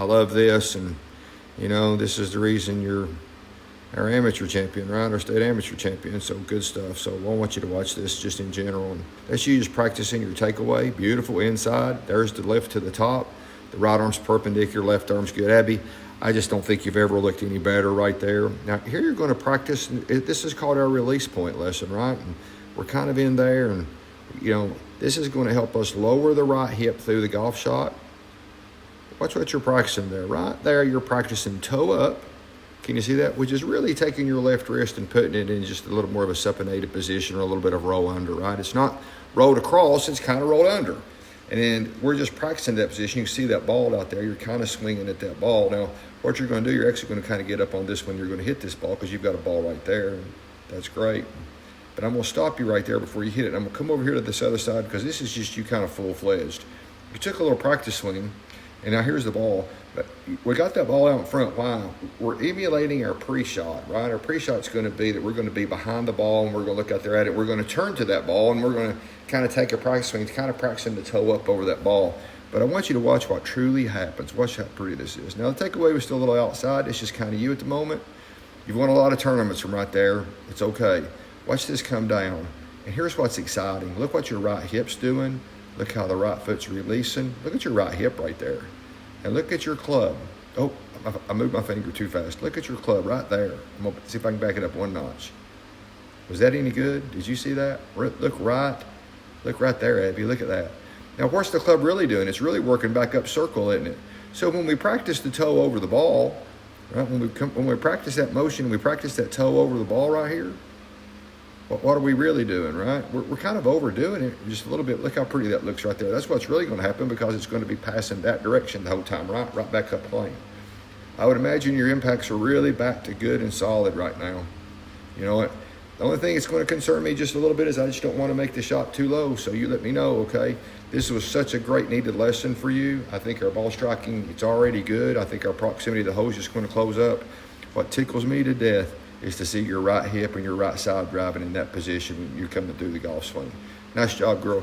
love this, and, you know, this is the reason you're our amateur champion, right? Our state amateur champion. So good stuff. So I want you to watch this just in general. And that's you just practicing your takeaway. Beautiful inside. There's the lift to the top. The right arm's perpendicular, left arm's good. Abbie, I just don't think you've ever looked any better right there. Now, here you're going to practice. This is called our release point lesson, right? And we're kind of in there, and, you know, this is going to help us lower the right hip through the golf shot. Watch what you're practicing there. Right there, you're practicing toe up. Can you see that? Which is really taking your left wrist and putting it in just a little more of a supinated position or a little bit of roll under, right? It's not rolled across, it's kind of rolled under. And then we're just practicing that position. You can see that ball out there. You're kind of swinging at that ball. Now, what you're going to do, you're actually going to kind of get up on this one. You're going to hit this ball because you've got a ball right there. And that's great. But I'm going to stop you right there before you hit it. I'm going to come over here to this other side because this is just you kind of full-fledged. You took a little practice swing, and now here's the ball. But we got that ball out in front. Why? We're emulating our pre-shot, right? Our pre-shot's going to be that we're going to be behind the ball, and we're going to look out there at it. We're going to turn to that ball, and we're going to kind of take a practice swing, kind of practicing the toe up over that ball. But I want you to watch what truly happens. Watch how pretty this is. Now, the takeaway was still a little outside. It's just kind of you at the moment. You've won a lot of tournaments from right there. It's okay. Watch this come down. And here's what's exciting. Look what your right hip's doing. Look how the right foot's releasing. Look at your right hip right there. And look at your club. Oh, I moved my finger too fast. Look at your club right there. I'm going to see if I can back it up one notch. Was that any good? Did you see that? Look right there, Abbie. Look at that. Now, what's the club really doing? It's really working back up circle, isn't it? So when we practice the toe over the ball, right? When we practice that motion, we practice that toe over the ball right here. What are we really doing, right? We're kind of overdoing it just a little bit. Look how pretty that looks right there. That's what's really going to happen because it's going to be passing that direction the whole time, right back up plane. I would imagine your impacts are really back to good and solid right now. You know what? The only thing that's going to concern me just a little bit is I just don't want to make the shot too low, so you let me know, okay? This was such a great needed lesson for you. I think our ball striking, it's already good. I think our proximity to the hole is just going to close up. What tickles me to death is to see your right hip and your right side driving in that position when you're coming through the golf swing. Nice job, girl.